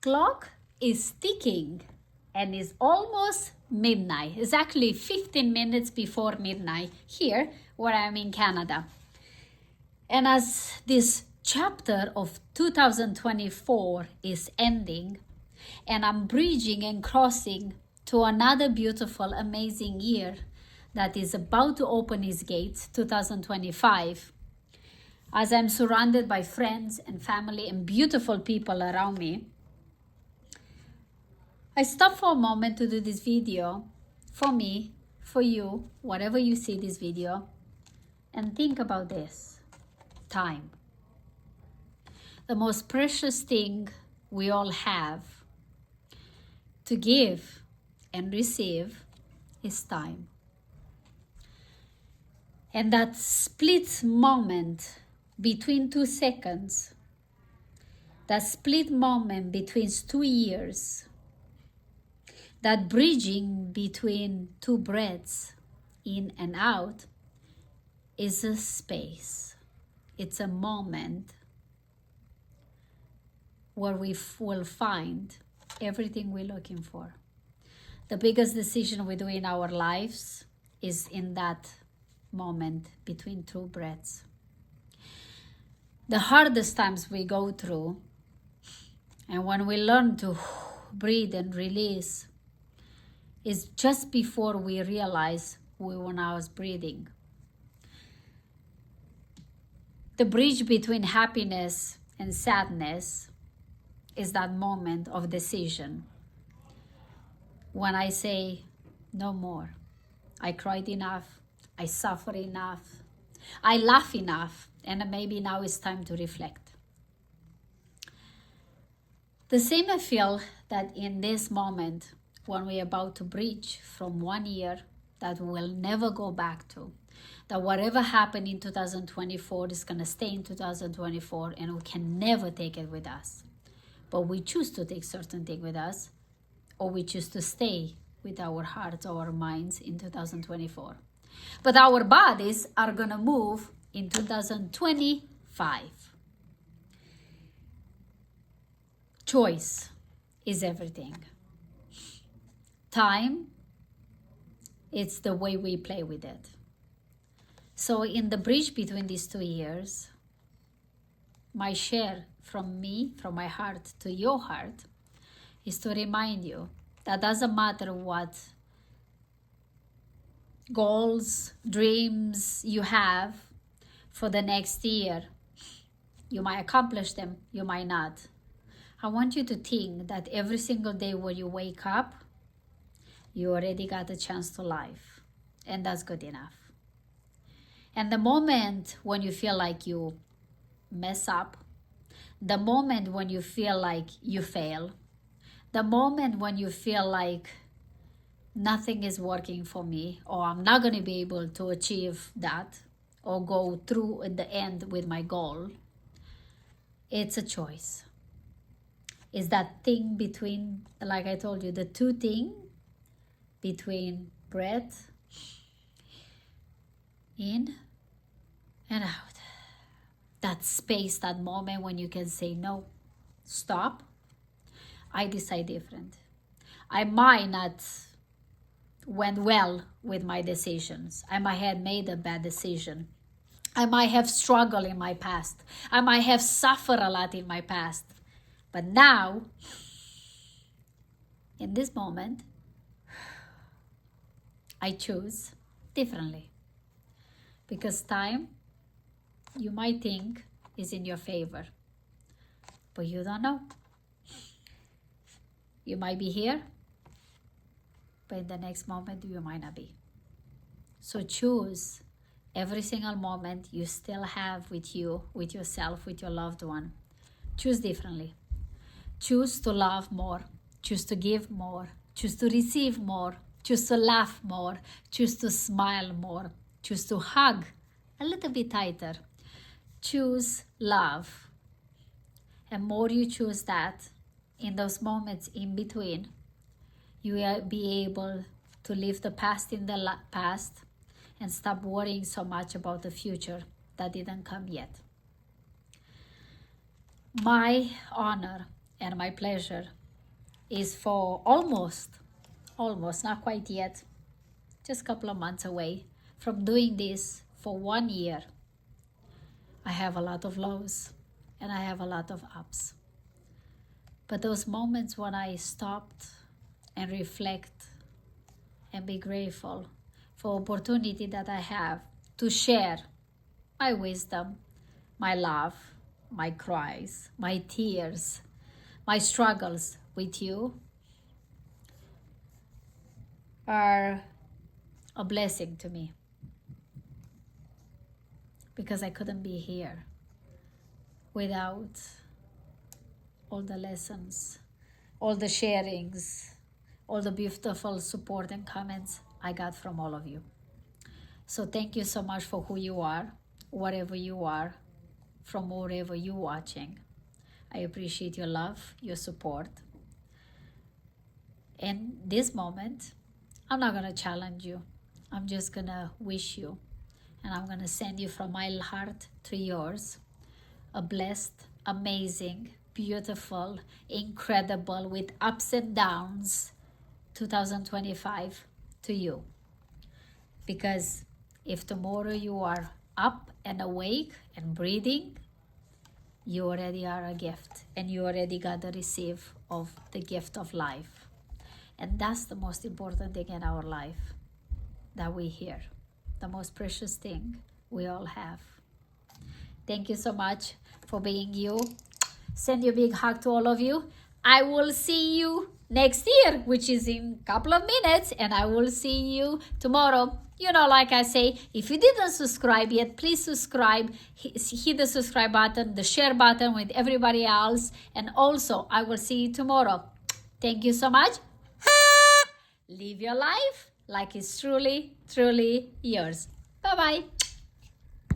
clock is ticking and it's almost midnight. It's actually 15 minutes before midnight here where I'm in Canada. And as this chapter of 2024 is ending and I'm bridging and crossing to another beautiful, amazing year that is about to open its gates, 2025, as I'm surrounded by friends and family and beautiful people around me, I stop for a moment to do this video for me, for you, whatever you see this video, and think about this: time. The most precious thing we all have to give and receive is time. And that split moment between 2 seconds, that split moment between 2 years, that bridging between 2 breaths in and out is a space. It's a moment where we will find everything we're looking for. The biggest decision we do in our lives is in that moment between 2 breaths. The hardest times we go through, and when we learn to breathe and release, is just before we realize when I was breathing. The bridge between happiness and sadness is that moment of decision. When I say, no more. I cried enough. I suffered enough. I laugh enough. And maybe now it's time to reflect. The same I feel that in this moment, when we're about to bridge from 1 year that we'll never go back to, that whatever happened in 2024 is going to stay in 2024 and we can never take it with us. But we choose to take certain things with us, or we choose to stay with our hearts or our minds in 2024. But our bodies are going to move in 2025. Choice is everything. Time, it's the way we play with it. So in the bridge between these 2 years, my share from me, from my heart to your heart, is to remind you that doesn't matter what goals, dreams you have for the next year. You might accomplish them, you might not. I want you to think that every single day when you wake up, you already got a chance to live, and that's good enough. And the moment when you feel like you mess up, the moment when you feel like you fail, the moment when you feel like nothing is working for me, or I'm not going to be able to achieve that, or go through at the end with my goal, it's a choice. It's that thing between, like I told you, the 2 things between breath in and out. That space, that moment when you can say no, stop, I decide different. I might not went well with my decisions. I might have made a bad decision. I might have struggled in my past. I might have suffered a lot in my past. But now, in this moment, I choose differently. Because time, you might think, is in your favor. But you don't know. You might be here, but in the next moment, you might not be. So choose every single moment you still have with you, with yourself, with your loved one. Choose differently. Choose to love more. Choose to give more. Choose to receive more. Choose to laugh more. Choose to smile more. Choose to hug a little bit tighter. Choose love. And more you choose that, in those moments in between, you will be able to leave the past in the past and stop worrying so much about the future that didn't come yet. My honor and my pleasure is for almost, not quite yet, just a couple of months away from doing this for 1 year. I have a lot of lows and I have a lot of ups. But those moments when I stopped and reflect and be grateful for opportunity that I have to share my wisdom, my love, my cries, my tears, my struggles with you are a blessing to me, because I couldn't be here without all the lessons, all the sharings, all the beautiful support and comments I got from all of you. So thank you so much for who you are, whatever you are, from wherever you're watching. I appreciate your love, your support. In this moment, I'm not gonna challenge you. I'm just gonna wish you, and I'm gonna send you from my heart to yours a blessed, amazing, beautiful, incredible, with ups and downs 2025 to you. Because if tomorrow you are up and awake and breathing, you already are a gift, and you already got the receive of the gift of life. And that's the most important thing in our life that we hear, the most precious thing we all have. Thank you so much for being you. Send you a big hug to all of you. I will see you next year, which is in a couple of minutes, and I will see you tomorrow. You know, like I say, if you didn't subscribe yet, please subscribe. Hit the subscribe button, the share button with everybody else. And also, I will see you tomorrow. Thank you so much. Live your life like it's truly, truly yours. Bye-bye.